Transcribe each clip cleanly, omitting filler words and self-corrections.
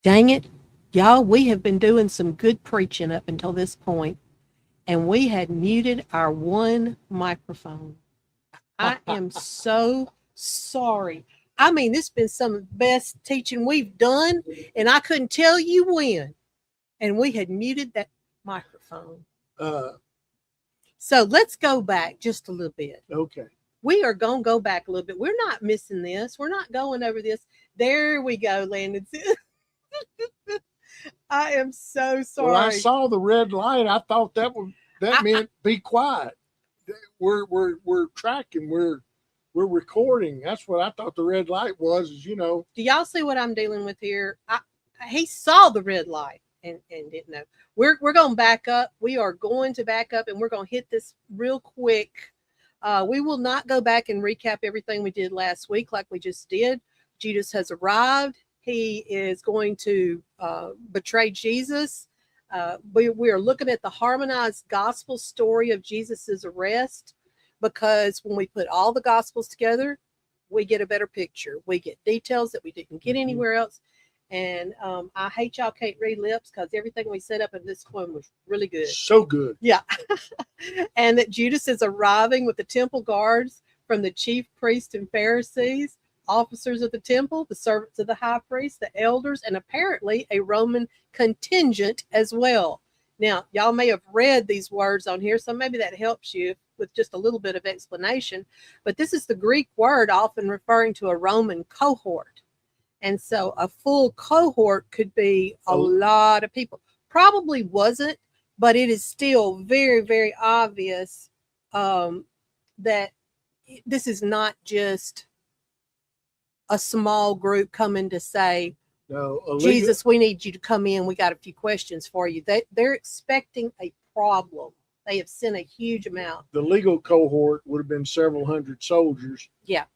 Dang it. Y'all, we have been doing some good preaching up until this point, and we had muted our one microphone. I am so sorry. I mean, this has been some of the best teaching we've done, and I couldn't tell you when. And we had muted that microphone. Uh, So let's go back just a little bit. okay. We are going to go back a little bit. We're not missing this. We're not going over this. There we go, Landon. I am so sorry. Well, I saw the red light. I thought that meant be quiet. We're tracking. We're recording. That's what I thought the red light was. Is Do y'all see what I'm dealing with here? He saw the red light and didn't know. We're going to back up. We are going to back up, and we're going to hit this real quick. We will not go back and recap everything we did last week like we just did. Judas has arrived. He is going to betray Jesus. We are looking at the harmonized gospel story of Jesus's arrest, because when we put all the gospels together, we get a better picture. We get details that we didn't get anywhere else. And I hate y'all can't read lips, because everything we set up in this one was really good. so good. Yeah. And that Judas is arriving with the temple guards from the chief priests and Pharisees, officers of the temple, the servants of the high priest, the elders, and apparently a Roman contingent as well. Now, y'all may have read these words on here, so maybe that helps you with just a little bit of explanation. But this is the Greek word often referring to a Roman cohort. And so a full cohort could be a lot of people. Probably wasn't, but it is still very, very obvious that this is not just a small group coming to say, No, Jesus, we need you to come in. We got a few questions for you. They're expecting a problem. They have sent a huge amount. The legal cohort would have been several hundred soldiers. Yeah.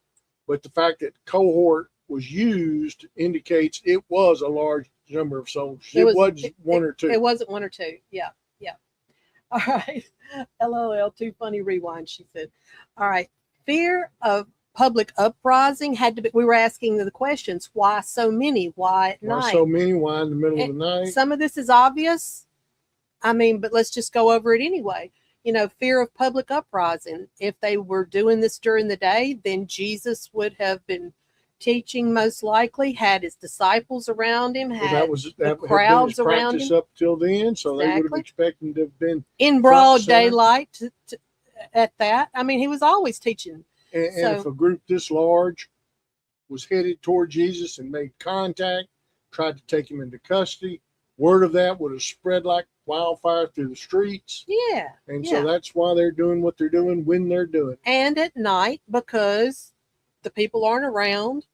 But the fact that cohort was used indicates it was a large number of soldiers. It wasn't one or two. It wasn't one or two. Yeah. Yeah. All right. LOL, too funny rewind, she said. All right. Fear of public uprising had to be, we were asking the questions, why so many? Why at night? Why so many? Why in the middle of the night? Some of this is obvious. I mean, but let's just go over it anyway. Fear of public uprising. If they were doing this during the day, then Jesus would have been teaching, most likely, had his disciples around him, had the crowds around him. Up till then, so they would have expected to have been in broad daylight at that. I mean, he was always teaching. And if a group this large was headed toward Jesus and made contact, tried to take him into custody, word of that would have spread like wildfire through the streets. Yeah. And so that's why they're doing what they're doing when they're doing it. And at night, because the people aren't around,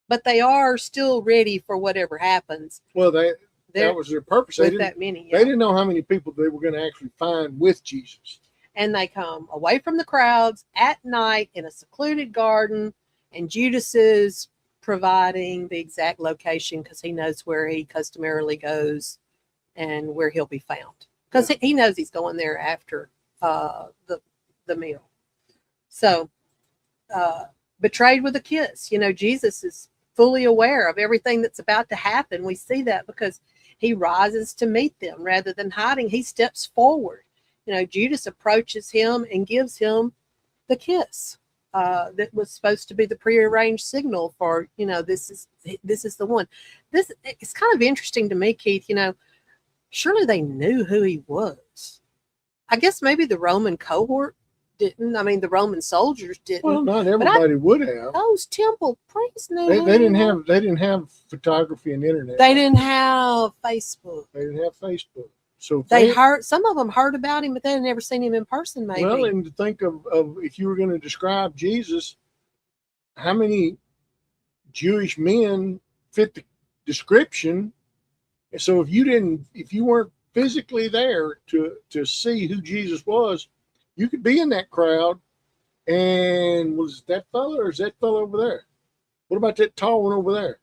but they are still ready for whatever happens. Well, that was their purpose. They didn't know how many people they were going to actually find with Jesus. And they come away from the crowds at night in a secluded garden, and Judas is providing the exact location because he knows where he customarily goes and where he'll be found, because he knows he's going there after the meal. So betrayed with a kiss. Jesus is fully aware of everything that's about to happen. We see that because he rises to meet them rather than hiding. He steps forward. Judas approaches him and gives him the kiss that was supposed to be the prearranged signal for, this is the one. This it's kind of interesting to me, Keith. Surely they knew who he was. I guess maybe the Roman cohort didn't. I mean, the Roman soldiers didn't. Well, not everybody would have. Those temple priests knew. They didn't have photography and internet. They didn't have Facebook. They didn't have Facebook. So some of them heard about him, but they had never seen him in person, maybe. Well, and to think of if you were going to describe Jesus, how many Jewish men fit the description? So if you weren't physically there to see who Jesus was, you could be in that crowd and was that fella or is that fella over there? What about that tall one over there?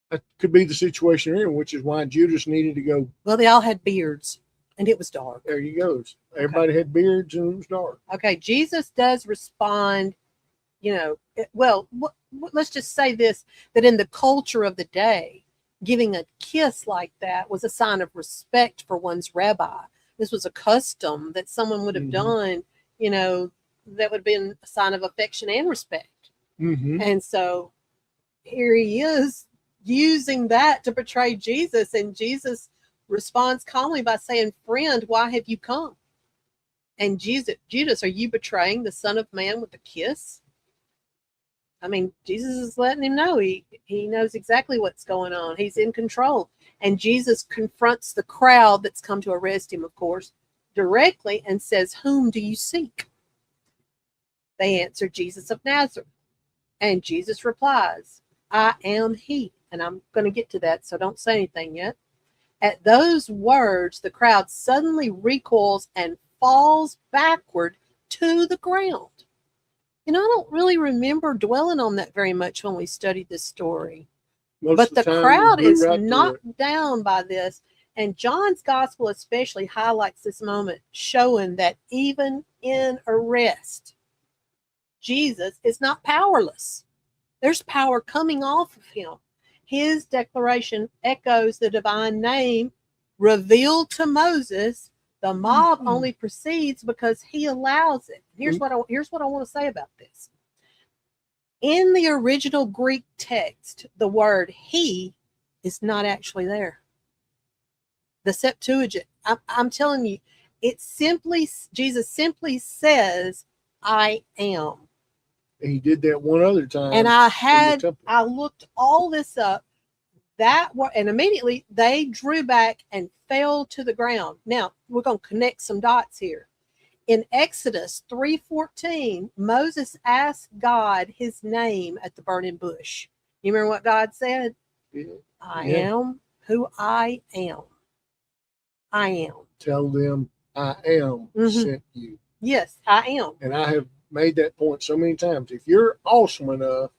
That could be the situation here, which is why Judas needed to go. Well, they all had beards, and it was dark. There you go. Everybody had beards, and it was dark. Okay, Jesus does respond let's just say this, that in the culture of the day, giving a kiss like that was a sign of respect for one's rabbi. This was a custom that someone would have done, that would have been a sign of affection and respect. And so here he is using that to betray Jesus, and Jesus responds calmly by saying, "Friend, why have you come?" And Judas, are you betraying the Son of Man with a kiss? I mean, Jesus is letting him know he knows exactly what's going on. He's in control. And Jesus confronts the crowd that's come to arrest him, of course, directly and says, "Whom do you seek?" They answer, "Jesus of Nazareth." And Jesus replies, "I am he." And I'm going to get to that, so don't say anything yet. At those words, the crowd suddenly recoils and falls backward to the ground. I don't really remember dwelling on that very much when we studied this story. But the crowd is knocked down by this. And John's gospel especially highlights this moment, showing that even in arrest, Jesus is not powerless. There's power coming off of him. His declaration echoes the divine name revealed to Moses. The mob only proceeds because he allows it. Here's what I want to say about this. In the original Greek text, the word "he" is not actually there. The Septuagint, I'm telling you, Jesus simply says, "I am." And he did that one other time. And I looked all this up. And immediately they drew back and fell to the ground. Now we're going to connect some dots here. In Exodus 3:14, Moses asked God his name at the burning bush. You remember what God said? Yeah. I am who I am. I am. Tell them I am sent you. Yes, I am. And I have made that point so many times. If you're awesome enough,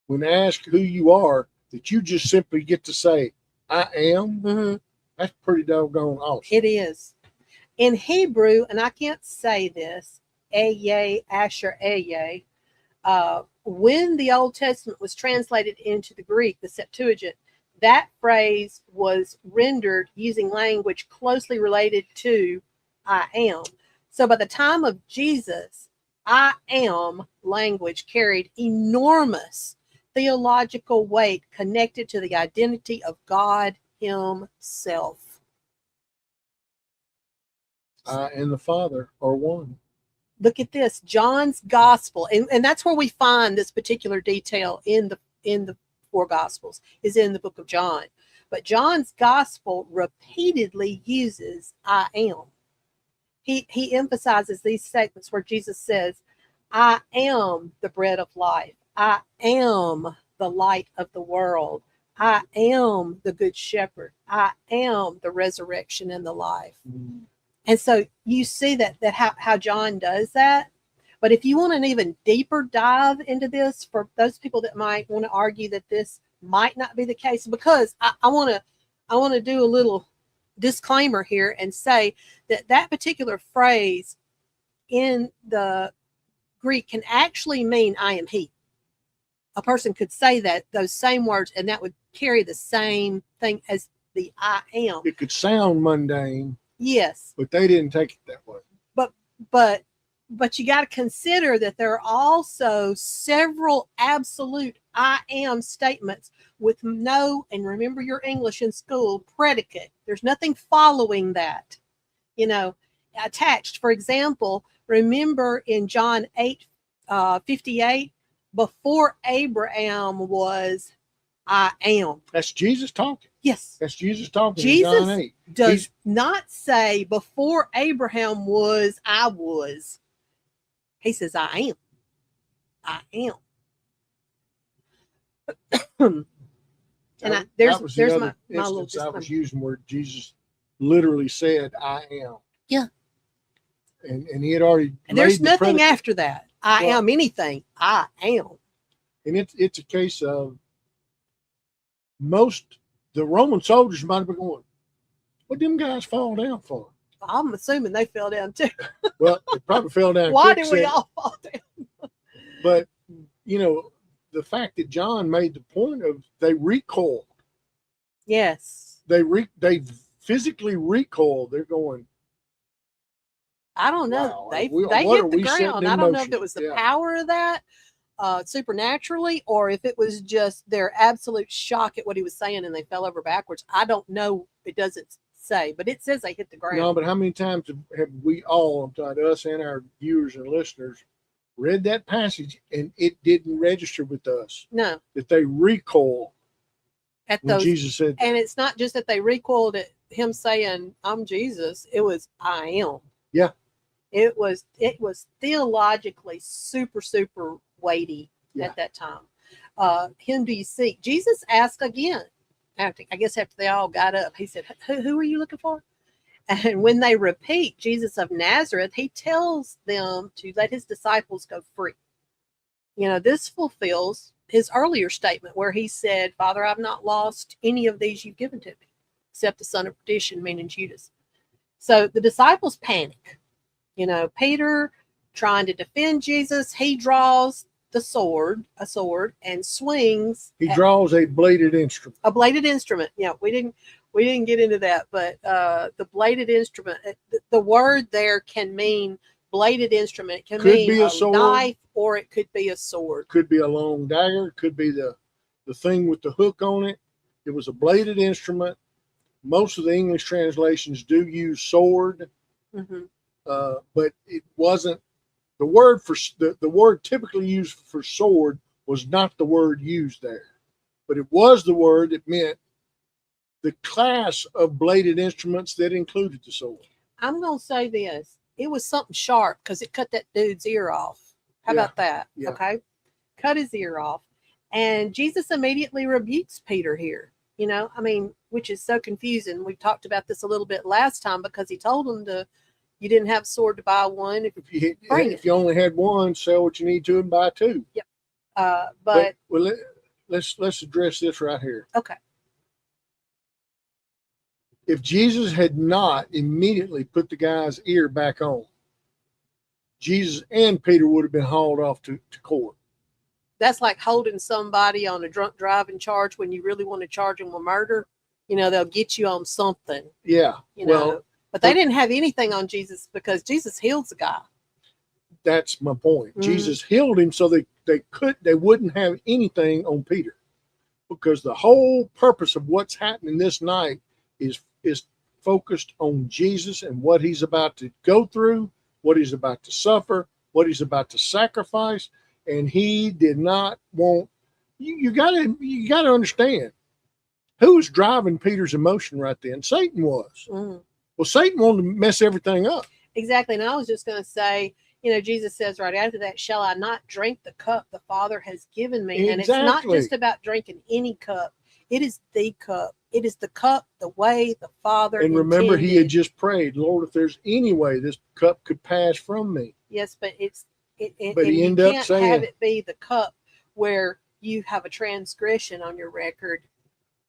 when asked who you are, that you just simply get to say, "I am," that's pretty doggone awesome. It is. In Hebrew, and I can't say this, Ehyeh, Asher Ehyeh, when the Old Testament was translated into the Greek, the Septuagint, that phrase was rendered using language closely related to "I am." So by the time of Jesus, "I am" language carried enormous theological weight connected to the identity of God himself. I and the Father are one. Look at this, John's gospel, and that's where we find this particular detail in the four gospels, is in the book of John. But John's gospel repeatedly uses "I am." He emphasizes these statements where Jesus says, "I am the bread of life. I am the light of the world. I am the good shepherd. I am the resurrection and the life." And so you see that how John does that. But if you want an even deeper dive into this, for those people that might want to argue that this might not be the case, because I want to do a little disclaimer here and say that particular phrase in the Greek can actually mean "I am he." A person could say those same words, and that would carry the same thing as the "I am." It could sound mundane. Yes. But they didn't take it that way. But you got to consider that there are also several absolute "I am" statements with no, and remember your English in school, predicate. There's nothing following that, attached. For example, remember in John 8:58, before Abraham was, I am. That's Jesus talking. Yes. That's Jesus talking. Jesus in John 8. does not say before Abraham was, I was. He says, I am. I am. And there's my little disclaimer. I was using where Jesus literally said, I am. Yeah. And he had already. And there's nothing after that. I am anything. I am. And it's a case of the Roman soldiers might have been going, what them guys fall down for? I'm assuming they fell down too. Well, they probably fell down. Why did we all fall down? But the fact that John made the point of they recoiled. Yes. They physically recoiled. They're going, I don't know. wow, They what hit the ground. I don't know if it was the Yeah. power of that supernaturally, or if it was just their absolute shock at what he was saying and they fell over backwards. I don't know. It doesn't say, but it says they hit the ground. No, but how many times have we all, I'm talking to us and our viewers and listeners, read that passage and it didn't register with us? No. That they recoiled At when those, Jesus said that. and it's not just that they recoiled at him saying, "I'm Jesus." It was, "I am." Yeah. It was theologically super weighty at that time. Whom do you seek? Jesus asked again. I guess after they all got up, he said, "Who are you looking for?" And when they repeat Jesus of Nazareth, he tells them to let his disciples go free. This fulfills his earlier statement where he said, "Father, I've not lost any of these you've given to me, except the son of perdition," meaning Judas. So the disciples panic. Peter trying to defend Jesus, he draws a sword, and swings. He draws a bladed instrument. A bladed instrument. Yeah, we didn't get into that, but the bladed instrument, the word there can mean bladed instrument. It can mean be a sword, knife, or it could be a sword. Could be a long dagger. Could be the thing with the hook on it. It was a bladed instrument. Most of the English translations do use sword. Mm-hmm. But it wasn't the word for the word typically used for sword was not the word used there, but it was the word that meant the class of bladed instruments that included the sword. I'm going to say this. It was something sharp because it cut that dude's ear off. How about that? Yeah. Okay. Cut his ear off. And Jesus immediately rebukes Peter here, which is so confusing. We talked about this a little bit last time because he told him you didn't have a sword to buy one. If you only had one, sell what you need to and buy two. Yep. But let's address this right here. Okay. If Jesus had not immediately put the guy's ear back on, Jesus and Peter would have been hauled off to court. That's like holding somebody on a drunk driving charge when you really want to charge them with murder. They'll get you on something. Yeah. But they didn't have anything on Jesus because Jesus heals the guy. That's my point. Mm-hmm. Jesus healed him so they wouldn't have anything on Peter, because the whole purpose of what's happening this night is focused on Jesus and what he's about to go through, what he's about to suffer, what he's about to sacrifice, and he did not want you got to understand who's driving Peter's emotion right then. Satan was. Mm-hmm. Well, Satan wanted to mess everything up. Exactly. And I was just going to say, Jesus says right after that, "Shall I not drink the cup the Father has given me?" Exactly. And it's not just about drinking any cup. It is the cup. It is the cup, the way the Father And remember, intended. he had just prayed, "Lord, if there's any way this cup could pass from me." Yes, but but he ended up saying, have it be the cup where you have a transgression on your record.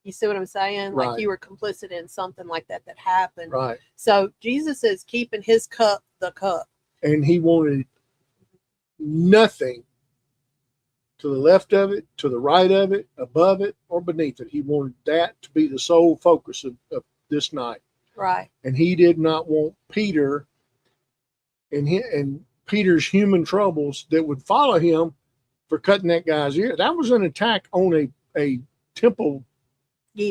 You see what I'm saying? Right. Like you were complicit in something like that happened. Right. So Jesus is keeping his cup the cup. And he wanted nothing to the left of it, to the right of it, above it, or beneath it. He wanted that to be the sole focus of this night. Right. And he did not want Peter and Peter's human troubles that would follow him for cutting that guy's ear. That was an attack on a temple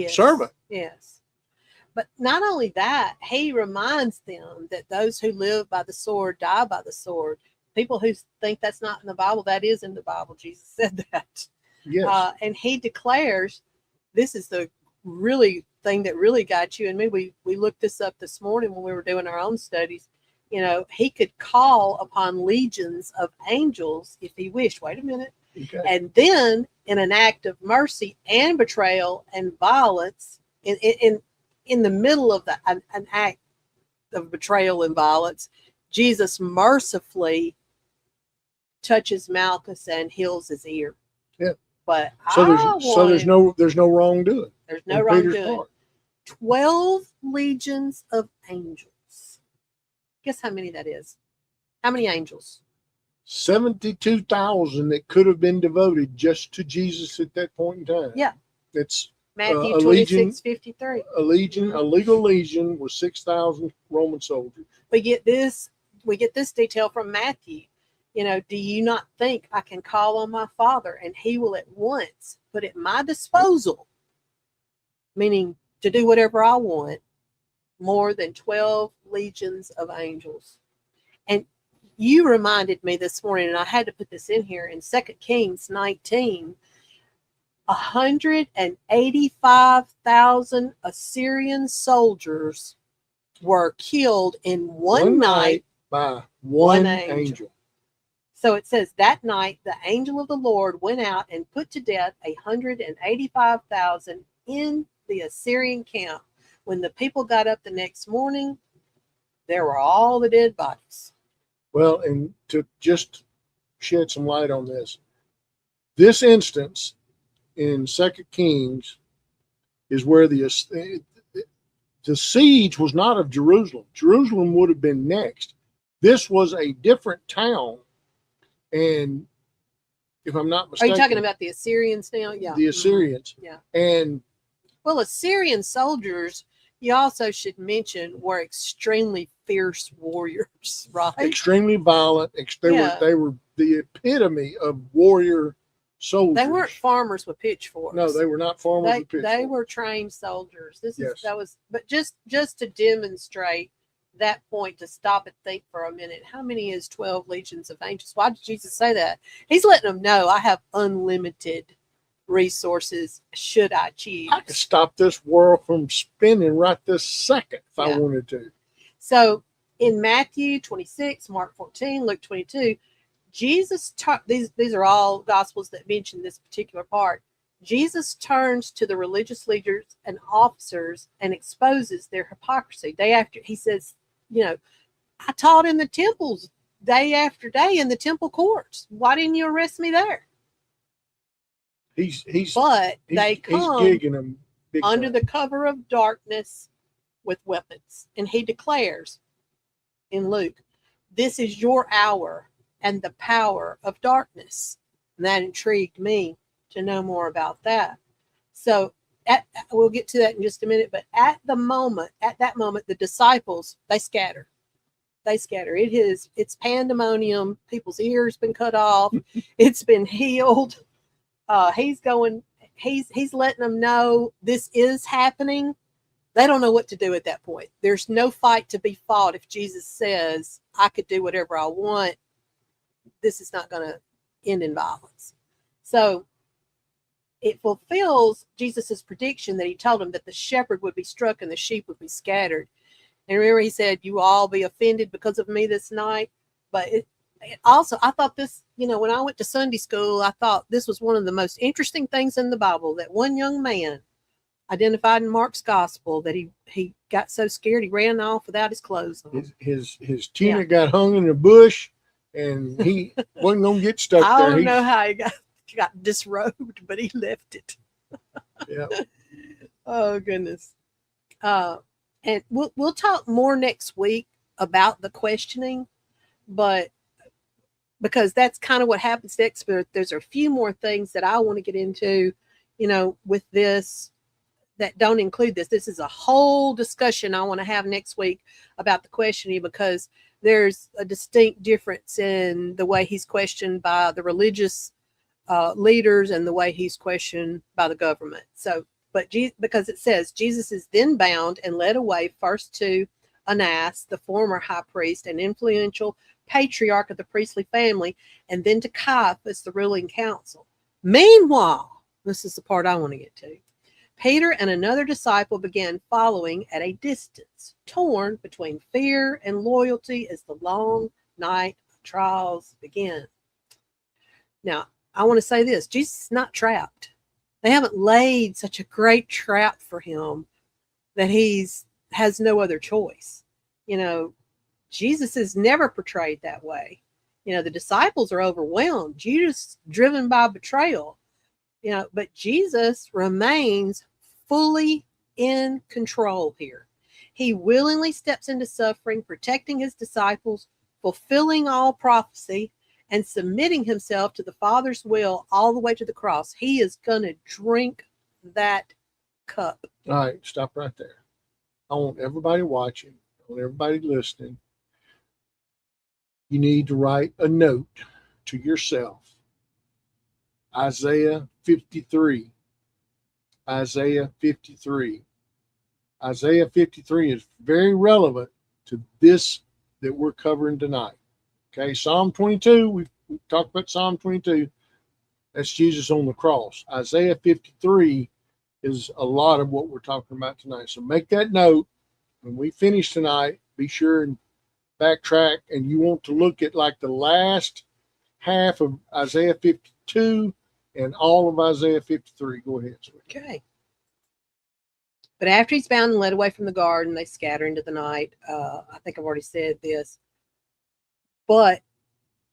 servant. Yes. But not only that, he reminds them that those who live by the sword die by the sword. People who think that's not in the Bible, that is in the Bible. Jesus said that. Yes. And he declares, this is the really thing that really got you and me. We looked this up this morning when we were doing our own studies. He could call upon legions of angels if he wished. Wait a minute. Okay. And then in an act of mercy and betrayal and violence, in the middle of an act of betrayal and violence, Jesus mercifully touches Malchus and heals his ear. Yeah. But so there's no wrongdoing. There's no wrongdoing. 12 legions of angels. Guess how many that is? How many angels? 72,000 that could have been devoted just to Jesus at that point in time. Yeah. It's Matthew a legion, 26:53. a legion, a legal legion with 6,000 Roman soldiers. We get this detail from Matthew. Do you not think I can call on my Father and he will at once put at my disposal, meaning to do whatever I want, more than 12 legions of angels? And you reminded me this morning, and I had to put this in here, in 2 Kings 19, 185,000 Assyrian soldiers were killed in one night by one angel. So it says that night the angel of the Lord went out and put to death 185,000 in the Assyrian camp. When the people got up the next morning, there were all the dead bodies. Well, and to just shed some light on this instance in 2 Kings is where the siege was not of Jerusalem. Jerusalem would have been next. This was a different town. And if I'm not mistaken. Are you talking about the Assyrians now? Yeah. The Assyrians. Mm-hmm. Yeah. And well, Assyrian soldiers, you also should mention, were extremely fierce warriors, right? Extremely violent. They were the epitome of warrior soldiers. They weren't farmers with pitchforks. No, they were not farmers with pitchforks. They were trained soldiers. But just to demonstrate that point, to stop and think for a minute, how many is 12 legions of angels? Why did Jesus say that? He's letting them know I have unlimited resources should I choose. I could stop this world from spinning right this second if I wanted to. So in Matthew 26, Mark 14, Luke 22, Jesus these are all gospels that mention this particular part. Jesus turns to the religious leaders and officers and exposes their hypocrisy. Day after, he says, I taught in the temples day after day in the temple courts. Why didn't you arrest me there? They come gigging them under the cover of darkness with weapons. And he declares in Luke, this is your hour and the power of darkness. And that intrigued me to know more about that. So we'll get to that in just a minute. But at that moment, the disciples, they scatter. It's pandemonium. People's ears been cut off. It's been healed. He's letting them know this is happening. They don't know what to do at that point. There's no fight to be fought. If Jesus says, I could do whatever I want, this is not going to end in violence. So it fulfills Jesus's prediction that he told them that the shepherd would be struck and the sheep would be scattered. And remember, he said, you will all be offended because of me this night. But it also, I thought this, when I went to Sunday school, I thought this was one of the most interesting things in the Bible, that one young man identified in Mark's gospel that he got so scared he ran off without his clothes on. His tunic got hung in a bush and he wasn't going to get stuck there. I don't know how he got disrobed, but he left it. Yeah. Oh, goodness. And we'll talk more next week about the questioning, but because that's kind of what happens next. But there's a few more things that I want to get into, with this that don't include this. This is a whole discussion I want to have next week about the questioning, because there's a distinct difference in the way he's questioned by the religious leaders and the way he's questioned by the government. So, because it says Jesus is then bound and led away first to Annas, the former high priest and influential patriarch of the priestly family, and then to Caiaphas, the ruling council. Meanwhile, this is the part I want to get to. Peter and another disciple began following at a distance, torn between fear and loyalty as the long night of trials began. Now, I want to say this. Jesus is not trapped. They haven't laid such a great trap for him that has no other choice. Jesus is never portrayed that way. The disciples are overwhelmed. Judas driven by betrayal. But Jesus remains fully in control here. He willingly steps into suffering, protecting his disciples, fulfilling all prophecy, and submitting himself to the Father's will all the way to the cross. He is going to drink that cup. All right, stop right there. I want everybody watching, I want everybody listening. You need to write a note to yourself. Isaiah 53. Isaiah 53. Isaiah 53 is very relevant to this that we're covering tonight. Okay, Psalm 22, we talked about Psalm 22. That's Jesus on the cross. Isaiah 53 is a lot of what we're talking about tonight. So make that note. When we finish tonight, be sure and backtrack, and you want to look at like the last half of Isaiah 52 and all of Isaiah 53. Go ahead, sweetie. Okay. But after he's bound and led away from the garden, they scatter into the night. I think I've already said this. But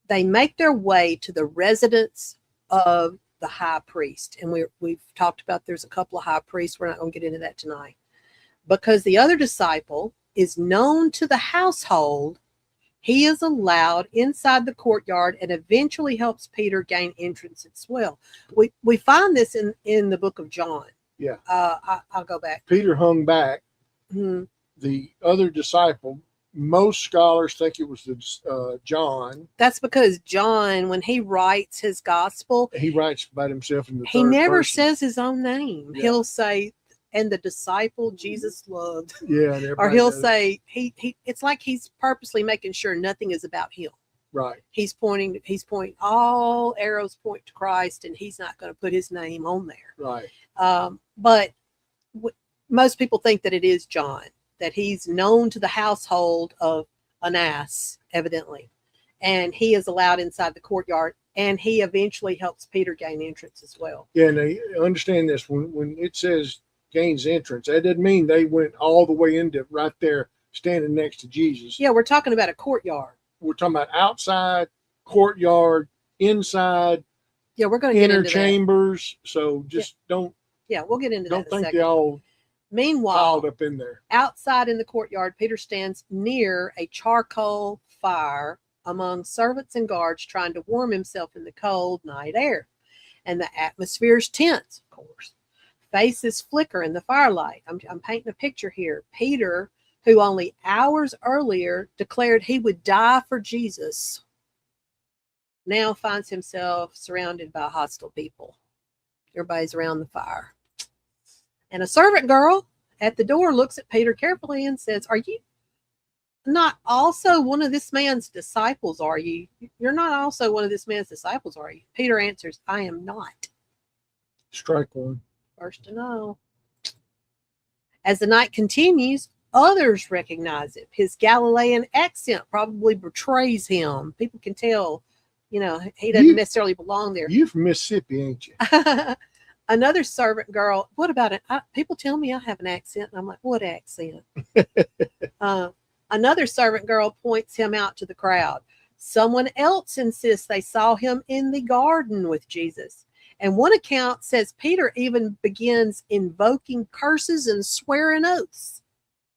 they make their way to the residence of the high priest. And we've talked about there's a couple of high priests. We're not going to get into that tonight. Because the other disciple is known to the household, he is allowed inside the courtyard and eventually helps Peter gain entrance as well. We find this in the book of John. Yeah. I'll go back. Peter hung back. Mm-hmm. The other disciple, most scholars think it was John. That's because John, when he writes his gospel, he writes about himself in the he third never person. says his own name. Yeah. He'll say, and the disciple Jesus loved. Yeah. Or he'll say, he it's like he's purposely making sure nothing is about him. Right. He's pointing, all arrows point to Christ, and he's not going to put his name on there. Right. But most people think that it is John, that he's known to the household of Annas, evidently. And he is allowed inside the courtyard, and he eventually helps Peter gain entrance as well. Yeah, and they understand this. When it says gains entrance, that doesn't mean they went all the way into right there standing next to Jesus. Yeah, we're talking about a courtyard. We're talking about outside, courtyard, inside. Yeah, we're going to get into chambers. So just don't. Yeah, we'll get into that. Don't think they all. Meanwhile, piled up in there. Outside in the courtyard, Peter stands near a charcoal fire among servants and guards, trying to warm himself in the cold night air. And the atmosphere is tense, of course. Faces flicker in the firelight. I'm painting a picture here. Peter, who only hours earlier declared he would die for Jesus, now finds himself surrounded by hostile people. Everybody's around the fire. And a servant girl at the door looks at Peter carefully and says, "Are you not also one of this man's disciples, are you? You're not also one of this man's disciples, are you?" Peter answers, "I am not." Strike one. First to know. As the night continues, others recognize him. His Galilean accent probably betrays him. People can tell, he doesn't necessarily belong there. You're from Mississippi, ain't you? Another servant girl, what about it? People tell me I have an accent, and I'm like, what accent? Another servant girl points him out to the crowd. Someone else insists they saw him in the garden with Jesus. And one account says Peter even begins invoking curses and swearing oaths,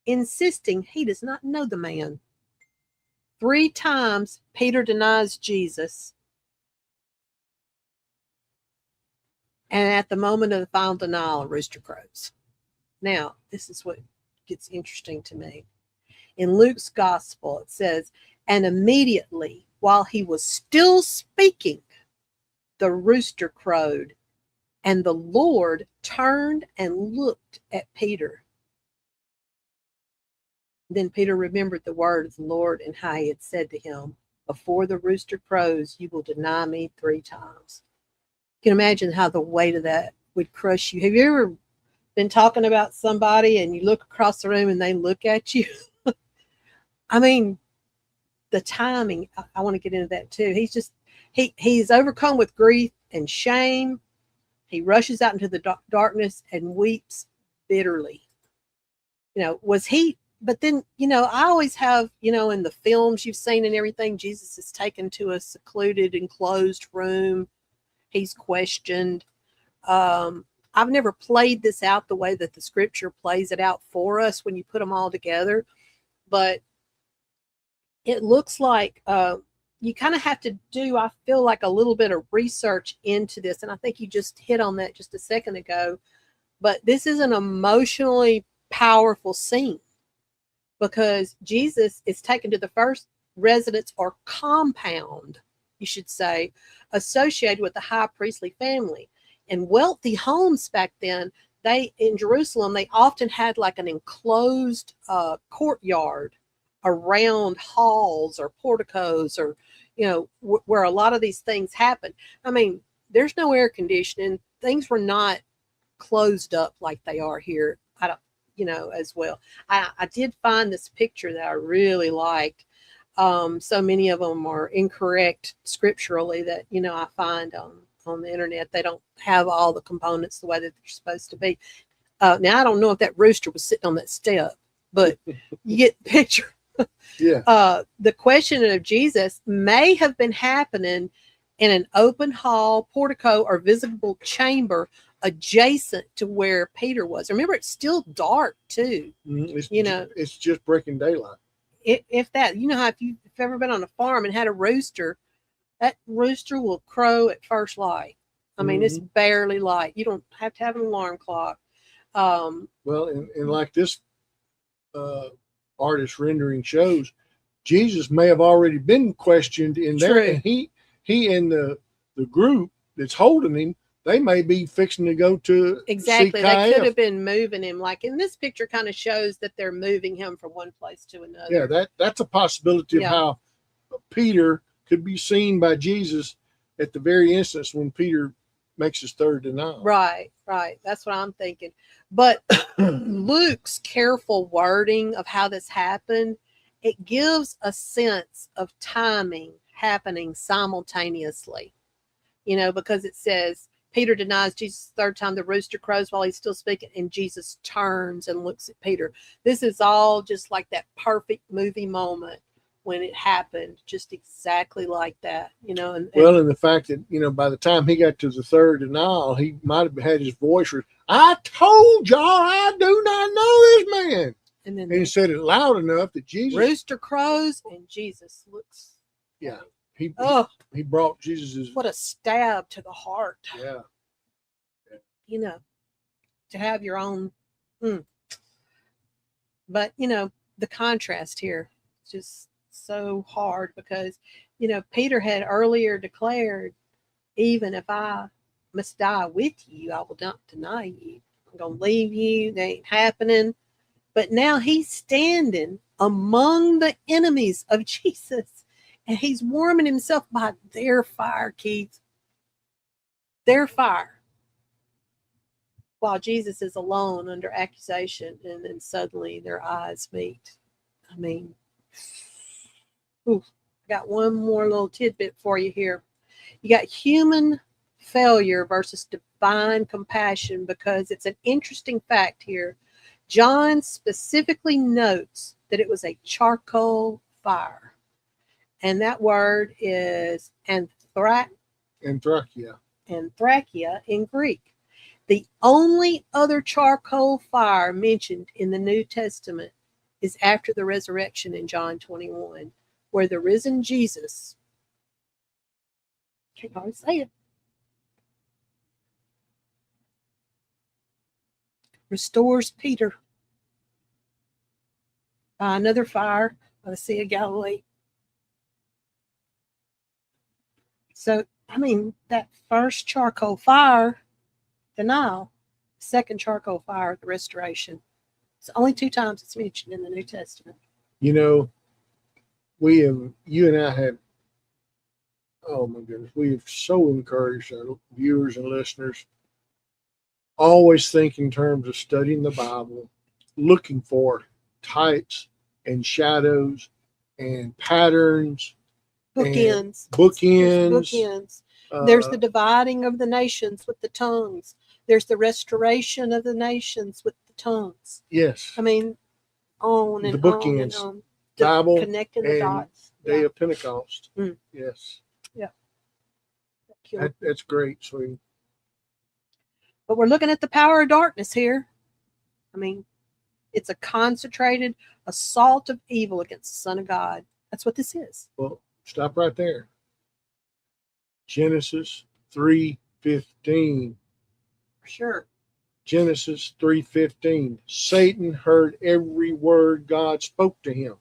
insisting he does not know the man. 3 times Peter denies Jesus. And at the moment of the final denial, a rooster crows. Now, this is what gets interesting to me. In Luke's gospel, it says, and immediately while he was still speaking, the rooster crowed, and the Lord turned and looked at Peter. Then Peter remembered the word of the Lord and how he had said to him, before the rooster crows, you will deny me 3 times. You can imagine how the weight of that would crush you. Have you ever been talking about somebody and you look across the room and they look at you? I mean, the timing, I want to get into that too. He's overcome with grief and shame. He rushes out into the darkness and weeps bitterly. But then, I always have, in the films you've seen and everything, Jesus is taken to a secluded, enclosed room. He's questioned. I've never played this out the way that the scripture plays it out for us when you put them all together. But it looks like you kind of have to do, I feel like, a little bit of research into this. And I think you just hit on that just a second ago. But this is an emotionally powerful scene because Jesus is taken to the first residence or compound, you should say, associated with the high priestly family. And wealthy homes back then, in Jerusalem, they often had like an enclosed courtyard around halls or porticos, or where a lot of these things happen. I mean, there's no air conditioning. Things were not closed up like they are here. I don't, as well. I did find this picture that I really liked. So many of them are incorrect scripturally that, I find on the internet. They don't have all the components the way that they're supposed to be. Now, I don't know if that rooster was sitting on that step, but you get the picture. Yeah. The questioning of Jesus may have been happening in an open hall, portico, or visible chamber adjacent to where Peter was. Remember, it's still dark too. It's just breaking daylight. If that, how if you've ever been on a farm and had a rooster, that rooster will crow at first light. I mean, it's barely light. You don't have to have an alarm clock. Well, and like this artist rendering shows, Jesus may have already been questioned in there, and he and the group that's holding him, they may be fixing to go to exactly. CKF. They could have been moving him. Like in this picture, kind of shows that they're moving him from one place to another. Yeah, that's a possibility of how Peter could be seen by Jesus at the very instance when Peter makes his third denial. Right. That's what I'm thinking. But Luke's careful wording of how this happened, it gives a sense of timing happening simultaneously. Because it says Peter denies Jesus the third time, the rooster crows while he's still speaking, and Jesus turns and looks at Peter. This is all just like that perfect movie moment when it happened, just exactly like that, and the fact that, by the time he got to the third denial, he might have had his voice, I told y'all I do not know this man. And then he said it loud enough that Jesus. Rooster crows and Jesus looks. Yeah. He brought Jesus's. What a stab to the heart. Yeah. To have your own. But, the contrast here is just so hard because, Peter had earlier declared, even if I must die with you, I will not deny you. I'm going to leave you. They ain't happening. But now he's standing among the enemies of Jesus, and he's warming himself by their fire, Keith. Their fire. While Jesus is alone under accusation, and then suddenly their eyes meet. I mean, I got one more little tidbit for you here. You got human failure versus divine compassion, because it's an interesting fact here. John specifically notes that it was a charcoal fire. And that word is anthrakia in Greek. The only other charcoal fire mentioned in the New Testament is after the resurrection in John 21, where the risen Jesus, can't hardly say it, restores Peter by another fire by the Sea of Galilee. So, that first charcoal fire, denial, second charcoal fire, the restoration. It's only 2 times it's mentioned in the New Testament. You and I have, oh my goodness, we have so encouraged our viewers and listeners. Always think in terms of studying the Bible, looking for types and shadows and patterns. Bookends. There's the dividing of the nations with the tongues. There's the restoration of the nations with the tongues. Yes. On and the bookends. On and on. Bible connecting the dots. Day of Pentecost. Yes. Yeah. That's great, sweetie. But we're looking at the power of darkness here. It's a concentrated assault of evil against the Son of God. That's what this is. Well, Stop right there. Genesis 3:15. Sure. Genesis 3:15. Satan heard every word God spoke to him.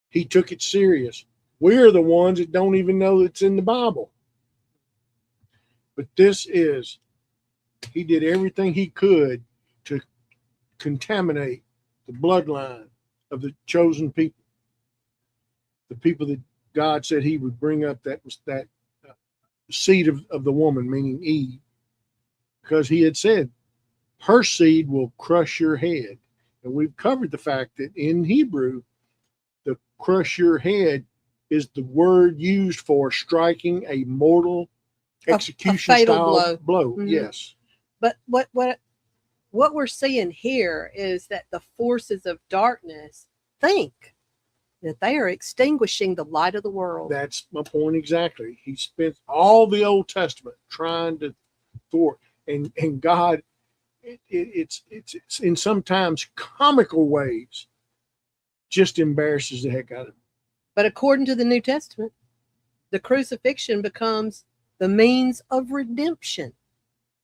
He took it serious. We're the ones that don't even know it's in the Bible. But he did everything he could to contaminate the bloodline of the chosen people. The people that God said he would bring up, that was that seed of the woman, meaning Eve. Because he had said, her seed will crush your head. And we've covered the fact that in Hebrew, the crush your head is the word used for striking a mortal execution a fatal style blow. Mm-hmm. Yes. But what we're seeing here is that the forces of darkness think that they are extinguishing the light of the world. That's my point exactly. He spent all the Old Testament trying to thwart, and God, it's in sometimes comical ways, just embarrasses the heck out of him. But according to the New Testament, the crucifixion becomes the means of redemption.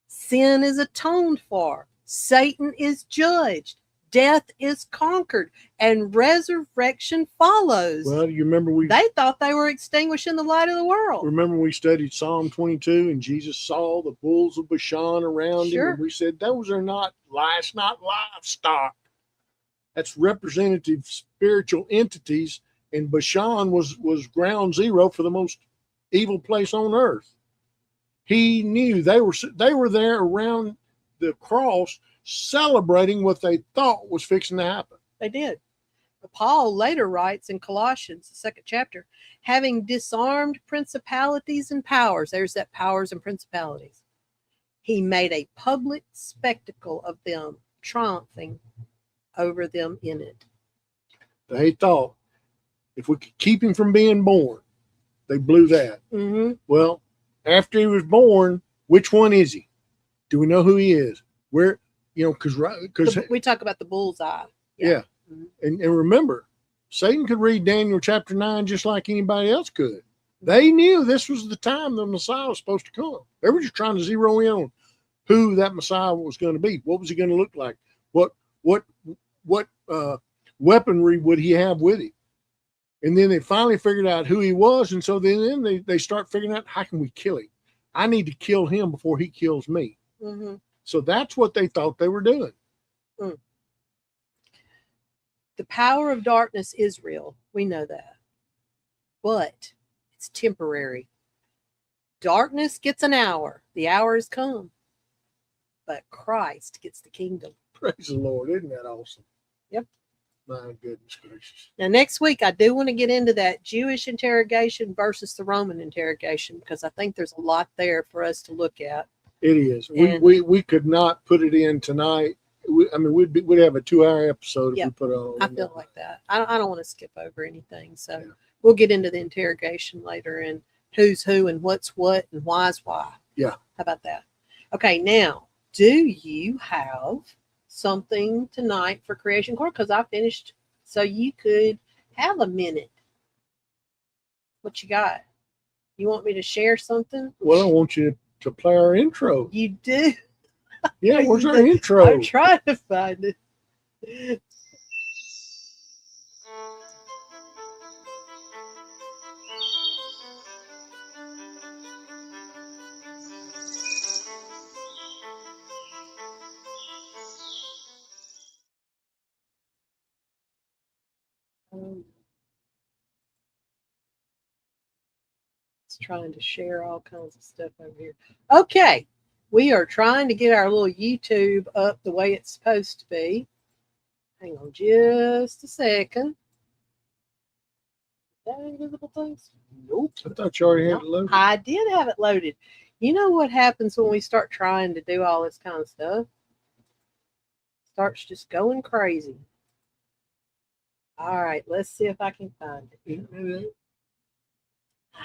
Sin is atoned for. Satan is judged. Death is conquered. And resurrection follows. Well, you remember they thought they were extinguishing the light of the world. Remember we studied Psalm 22 and Jesus saw the bulls of Bashan around him. And we said those are not livestock. That's representative spiritual entities. And Bashan was ground zero for the most evil place on earth. He knew they were there around the cross celebrating what they thought was fixing to happen. They did. But Paul later writes in Colossians, the 2nd chapter, having disarmed principalities and powers, there's that powers and principalities, he made a public spectacle of them, triumphing over them in it. They thought if we could keep him from being born, they blew that. Mm-hmm. Well, after he was born, which one is he? Do we know who he is? Where, because we talk about the bullseye. Yeah. Mm-hmm. And remember, Satan could read Daniel chapter 9 just like anybody else could. They knew this was the time the Messiah was supposed to come. They were just trying to zero in on who that Messiah was going to be. What was he going to look like? What weaponry would he have with him? And then they finally figured out who he was. And so then they start figuring out, how can we kill him? I need to kill him before he kills me. Mm-hmm. So that's what they thought they were doing. Mm. The power of darkness is real. We know that. But it's temporary. Darkness gets an hour. The hour has come. But Christ gets the kingdom. Praise the Lord. Isn't that awesome? Yep. My goodness gracious. Now, next week, I do want to get into that Jewish interrogation versus the Roman interrogation, because I think there's a lot there for us to look at. It is. We could not put it in tonight. We'd have a 2-hour episode if we put it on. I feel like that. I don't want to skip over anything. So we'll get into the interrogation later and who's who and what's what and why's why. Yeah. How about that? Okay, now, do you have something tonight for Creation Court? Because I finished, so you could have a minute. What you got? You want me to share something? Well, I want you to play our intro. You do? Yeah, where's our intro? I'm trying to find it. It's trying to share all kinds of stuff over here. Okay. We are trying to get our little YouTube up the way it's supposed to be. Hang on just a second. Is that invisible things? Nope. I thought you already had it loaded. I did have it loaded. You know what happens when we start trying to do all this kind of stuff? Starts just going crazy. All right, let's see if I can find it.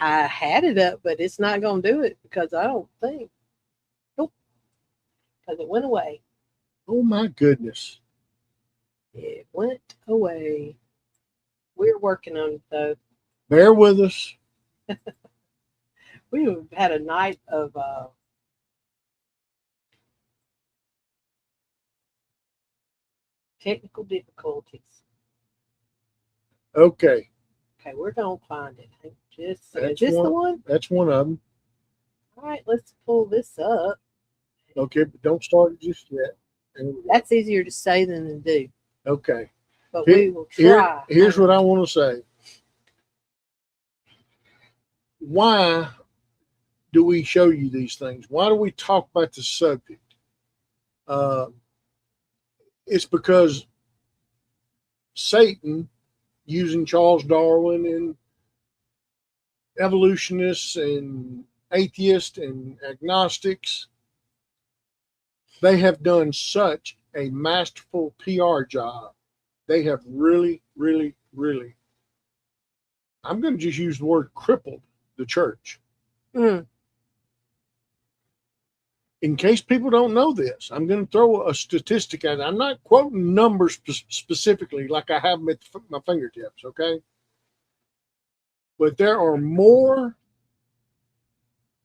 I had it up, but it's not going to do it because I don't think. Nope. Because it went away. Oh, my goodness. It went away. We're working on it, though. Bear with us. We had a night of technical difficulties. Okay. Okay, we're gonna find it. Just is That's this the one. one? That's one of them. All right, let's pull this up. Okay, but don't start it just yet. There we go. That's easier to say than to do, Okay. but Here- we will try. Here's what I want to say. Why do we show you these things? Why do we talk about the subject? It's because Satan, using Charles Darwin and evolutionists and atheists and agnostics, they have done such a masterful PR job. They have really, really, really, I'm going to just use the word crippled the church. Mm. In case people don't know this, I'm going to throw a statistic at it. I'm not quoting numbers specifically like I have them at my fingertips, okay? But there are more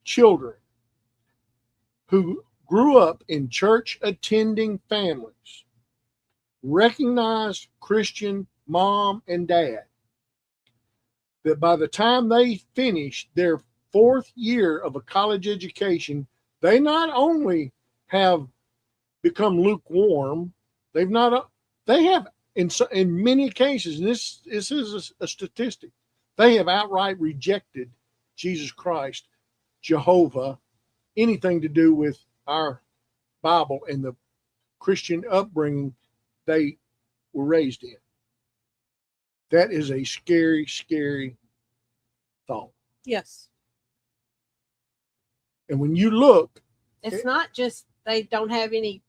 children who grew up in church attending families, recognized Christian mom and dad, that by the time they finish their 4th year of a college education, they not only have become lukewarm, they have in many cases, and this is a statistic, they have outright rejected Jesus Christ, Jehovah, anything to do with our Bible and the Christian upbringing they were raised in. That is a scary, scary thought. Yes. And when you look, It's not just they don't have any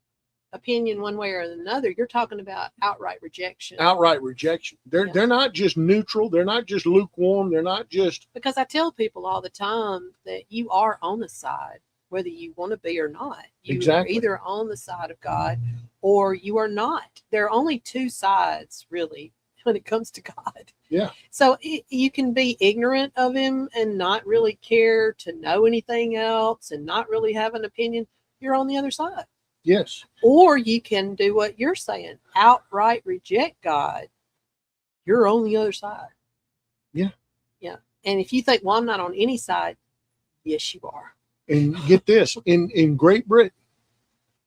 opinion one way or another. You're talking about outright rejection. outright rejection. They're not just neutral. They're not just lukewarm. They're not just. Because I tell people all the time that you are on the side, whether you want to be or not. You Exactly. are either on the side of God or you are not. There are only two sides, really, when it comes to God. Yeah. So you can be ignorant of him and not really care to know anything else and not really have an opinion. You're on the other side. Yes. Or you can do what you're saying, outright reject God. You're on the other side. Yeah. Yeah. And if you think, well, I'm not on any side, yes, you are. And get this, in Great Britain,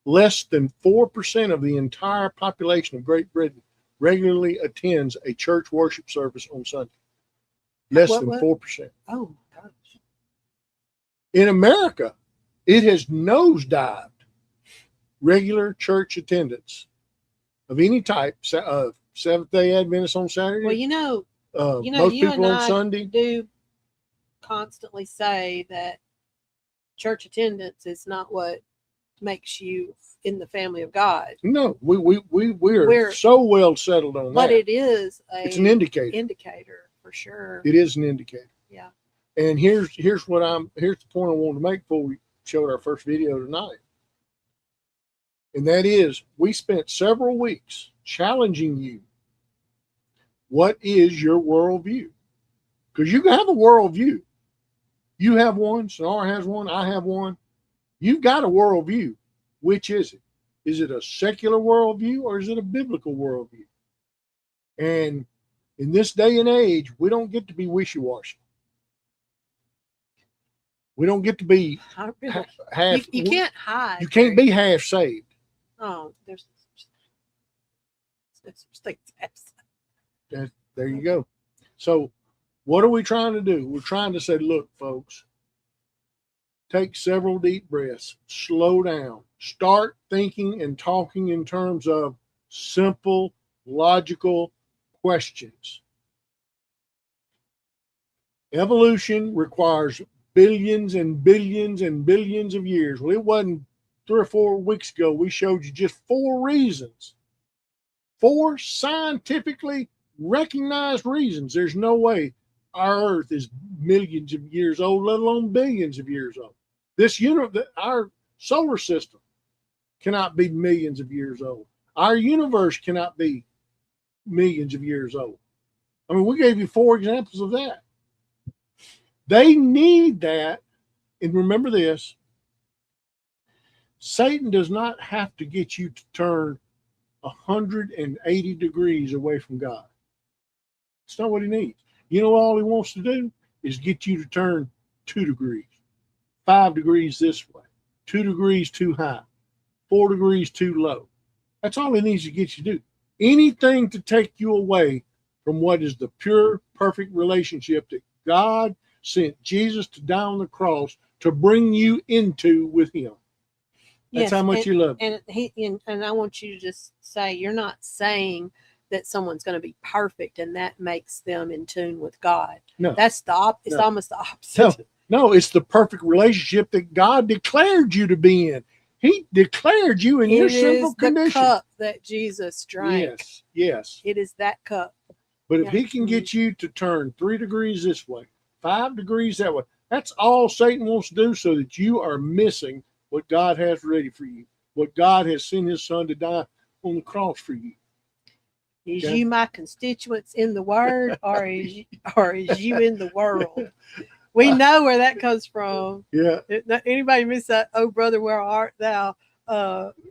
less than 4% of the entire population of Great Britain regularly attends a church worship service on Sunday. Less than 4%. Oh, my gosh. In America, it has nosedived regular church attendance of any type, Seventh-day Adventists on Saturday. Well, most you people and on I Sunday do constantly say that church attendance is not what makes you in the family of God. No, we're so well settled on but that. It is it's an indicator for sure. It is an indicator. Yeah. And here's the point I wanted to make before we showed our first video tonight. And that is, we spent several weeks challenging you. What is your worldview? Because you can have a worldview. You have one, Sonara has one, I have one. You've got a worldview. Which is it? Is it a secular worldview or is it a biblical worldview? And in this day and age, we don't get to be wishy-washy. We don't get to be half. You can't hide. You can't be half saved. Oh, there's things. There you go. So what are we trying to do? We're trying to say, look, folks, take several deep breaths, slow down, start thinking and talking in terms of simple, logical questions. Evolution requires billions and billions and billions of years. Well, it wasn't 3 or 4 weeks ago. We showed you just 4 reasons, 4 scientifically recognized reasons. There's no way our Earth is millions of years old, let alone billions of years old. Our solar system cannot be millions of years old. Our universe cannot be millions of years old. I mean, we gave you 4 examples of that. They need that. And remember this, Satan does not have to get you to turn 180 degrees away from God. It's not what he needs. You know, all he wants to do is get you to turn 2 degrees, 5 degrees this way, 2 degrees too high, 4 degrees too low. That's all he needs to get you to do. Anything to take you away from what is the pure, perfect relationship that God sent Jesus to die on the cross to bring you into with him. That's how much you love him. And I want you to just say, you're not saying that someone's going to be perfect and that makes them in tune with God. No. That's it's almost the opposite. No, it's the perfect relationship that God declared you to be in. He declared you in your sinful condition. It is the cup that Jesus drank. Yes. It is that cup. But if he can get you to turn 3 degrees this way, 5 degrees that way, that's all Satan wants to do, so that you are missing what God has ready for you, what God has sent his son to die on the cross for you. Is you my constituents in the word, or is you in the world? We know where that comes from. Yeah. Anybody miss that "Oh brother, where art thou"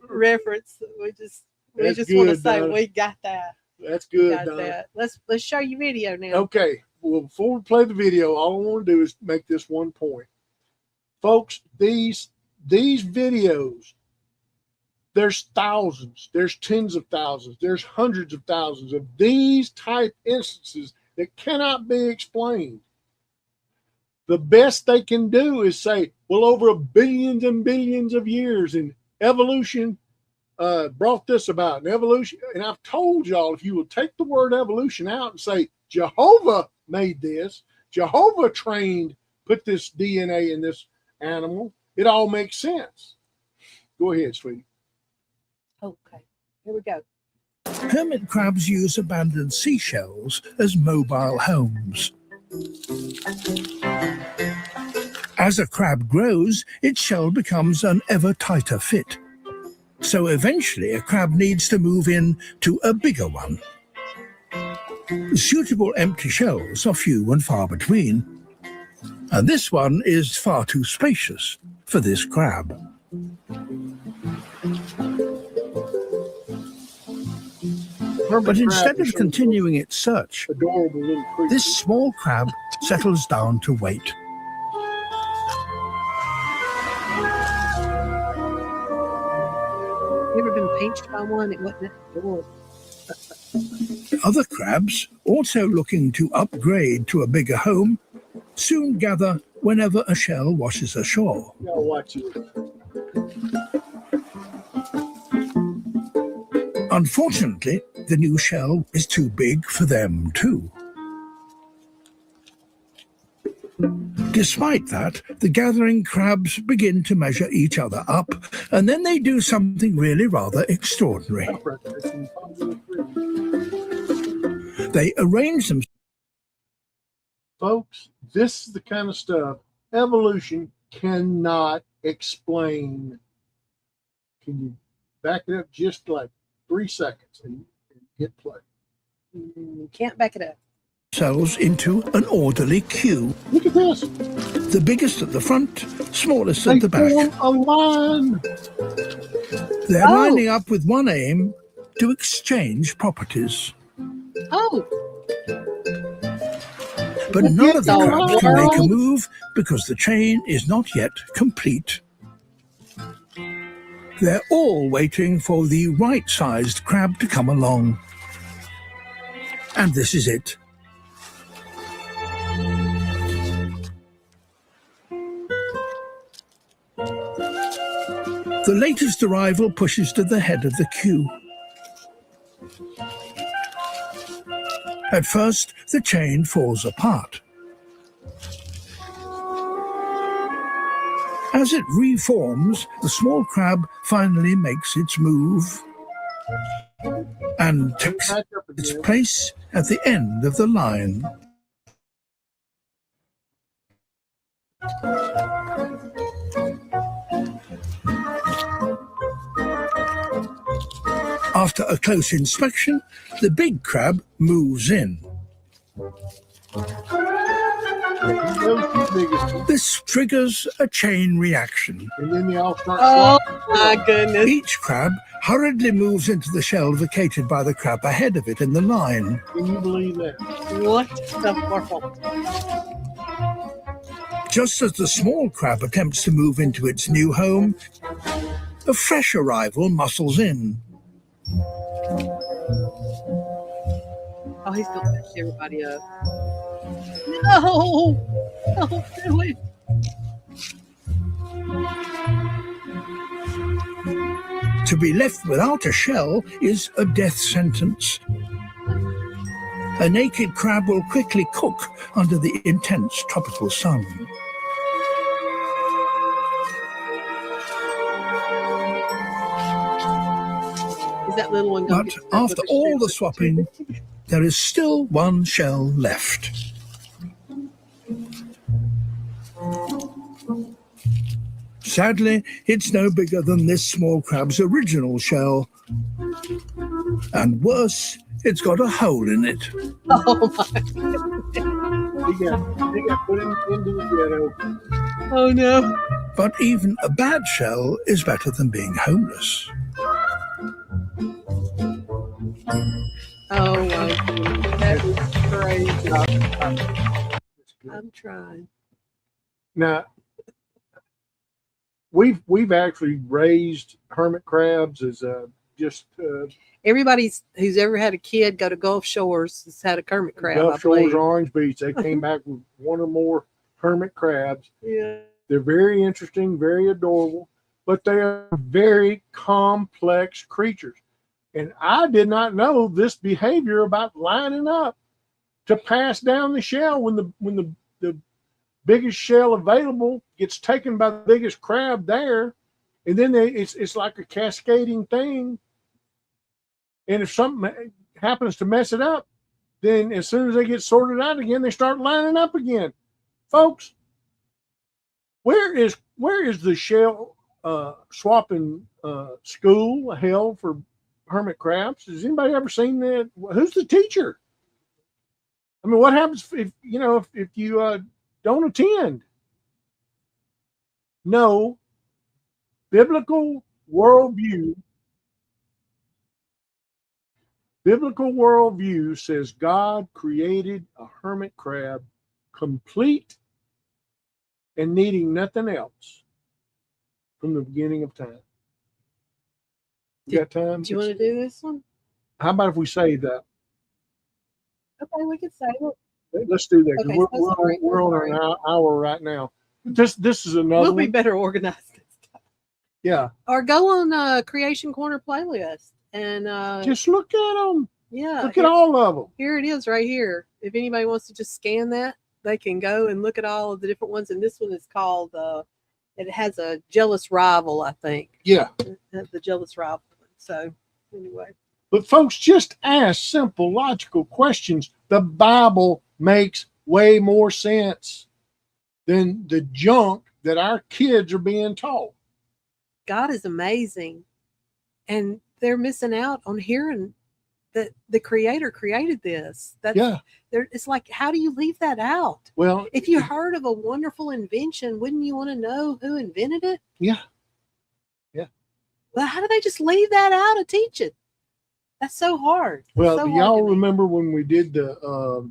reference? We just want to say we got that. That's good. Got that. Let's show you video now. Okay. Well, before we play the video, all I want to do is make this one point, folks. These videos, there's thousands, there's tens of thousands, there's hundreds of thousands of these type instances that cannot be explained. The best they can do is say, well, over billions and billions of years, and evolution brought this about. And evolution, and I've told y'all, if you will take the word evolution out and say Jehovah made this, Jehovah put this DNA in this animal, it all makes sense. Go ahead, sweetie. Okay, here we go. Hermit crabs use abandoned seashells as mobile homes. As a crab grows, its shell becomes an ever tighter fit. So eventually a crab needs to move in to a bigger one. Suitable empty shells are few and far between, and this one is far too spacious for this crab. But instead of continuing its search, this small crab settles down to wait. You ever been pinched by one? It wasn't at the door. Other crabs, also looking to upgrade to a bigger home, soon gather whenever a shell washes ashore. Y'all watch it. Unfortunately, the new shell is too big for them too. Despite that, the gathering crabs begin to measure each other up, and then they do something really rather extraordinary. They arrange them. Folks, this is the kind of stuff evolution cannot explain. Can you back it up just like 3 seconds and hit play? Can't back it up. Cells into an orderly queue. Look at this. The biggest at the front, smallest at the back. They form a line. They're lining up with one aim: to exchange properties. Oh. But none of the crabs can make a move because the chain is not yet complete. They're all waiting for the right-sized crab to come along. And this is it. The latest arrival pushes to the head of the queue. At first, the chain falls apart. As it reforms, the small crab finally makes its move and takes its place at the end of the line. After a close inspection, the big crab moves in. Those two biggest ones. This triggers a chain reaction. And then they all start Oh swapping. my goodness. Each crab hurriedly moves into the shell vacated by the crab ahead of it in the line. Can you believe that? What the world? Just as the small crab attempts to move into its new home, a fresh arrival muscles in. Oh, he's going to mess everybody up. No! Don't do it. To be left without a shell is a death sentence. A naked crab will quickly cook under the intense tropical sun. Is that little one going But to get stuck after with a all shoe? the swapping, there is still one shell left. Sadly, it's no bigger than this small crab's original shell. And worse, it's got a hole in it. Oh my! They got put into the ghetto. Oh no! But even a bad shell is better than being homeless. Oh my goodness, that is crazy. That's good. I'm trying. Now, we've actually raised hermit crabs as just Everybody who's ever had a kid go to Gulf Shores has had a hermit crab. I Gulf Shores believe. or Orange Beach. They came back with one or more hermit crabs. Yeah. They're very interesting, very adorable, but they are very complex creatures. And I did not know this behavior about lining up to pass down the shell when the biggest shell available gets taken by the biggest crab there, and then it's like a cascading thing. And if something happens to mess it up, then as soon as they get sorted out again, they start lining up again. Folks, where is the shell swapping school held for hermit crabs? Has anybody ever seen that? Who's the teacher? I mean, what happens if you don't attend? No, biblical worldview says God created a hermit crab complete and needing nothing else from the beginning of time. You got time? Do you want to do this one? How about if we save that? Okay, we can say it. Let's do that. 'Cause Okay, so sorry. we're on an hour right now. This is another We'll be one. better organized next time. Yeah. Or go on Creation Corner playlist and Just look at them. yeah, Look at all of them. here it is right here. If anybody wants to just scan that, they can go and look at all of the different ones. And this one is called it has a jealous rival, I think. Yeah. It has the jealous rival. So anyway. But folks, just ask simple, logical questions. The Bible makes way more sense than the junk that our kids are being taught. God is amazing. And they're missing out on hearing that the creator created this. Yeah. It's like, how do you leave that out? Well, If you heard of a wonderful invention, wouldn't you want to know who invented it? yeah. Yeah. Well, how do they just leave that out of teaching? That's so hard. Well, So do hard y'all to me. remember when we did the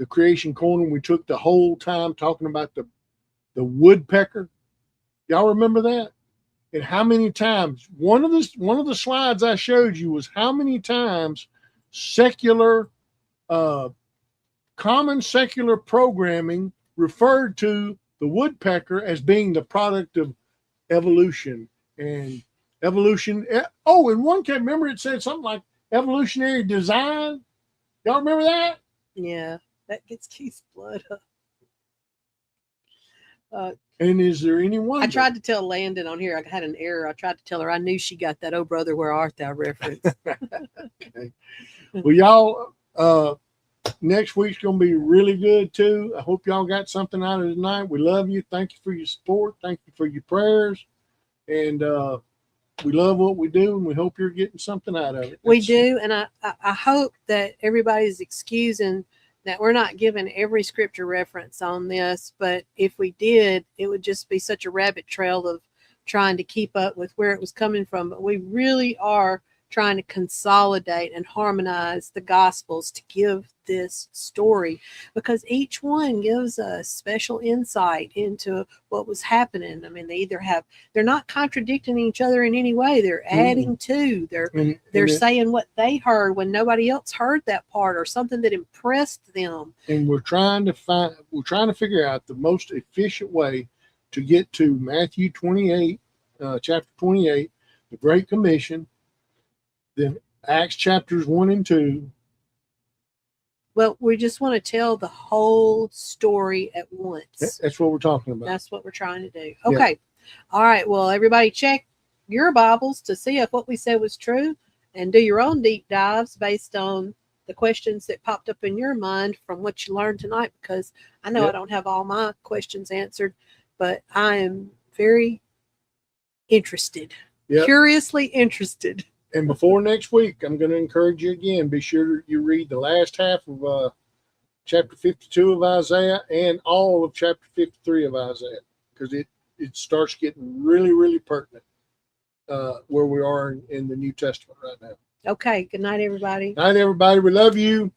Creation Corner? We took the whole time talking about the woodpecker. Y'all remember that? And how many times? One of the slides I showed you was how many times secular, common secular programming referred to the woodpecker as being the product of evolution and evolution. Oh, in one case, remember it said something like evolutionary design. Y'all remember that? Yeah, that gets Keith's blood up. And is there any wonder? I tried to tell Landon on here, I had an error. I tried to tell her I knew she got that "Oh Brother, Where Art Thou" reference. Okay. Well, y'all, next week's going to be really good too. I hope y'all got something out of tonight. We love you. Thank you for your support. Thank you for your prayers. And we love what we do, and we hope you're getting something out of it. We do, and I hope that everybody's excusing Now, we're not given every scripture reference on this, but if we did, it would just be such a rabbit trail of trying to keep up with where it was coming from. But we really are trying to consolidate and harmonize the Gospels to give this story, because each one gives us special insight into what was happening. I mean, they're not contradicting each other in any way. They're adding to, they're saying what they heard when nobody else heard that part, or something that impressed them. And we're trying to figure out the most efficient way to get to Matthew 28, chapter 28, the Great Commission, then Acts chapters 1 and 2. Well, we just want to tell the whole story at once. That's what we're talking about. That's what we're trying to do. Okay. Yeah. All right. Well, everybody check your Bibles to see if what we said was true, and do your own deep dives based on the questions that popped up in your mind from what you learned tonight, because I know I don't have all my questions answered, but I am very interested, curiously interested. And before next week, I'm going to encourage you again, be sure you read the last half of chapter 52 of Isaiah and all of chapter 53 of Isaiah, because it starts getting really, really pertinent where we are in the New Testament right now. Okay. Good night, everybody. Night, everybody. We love you.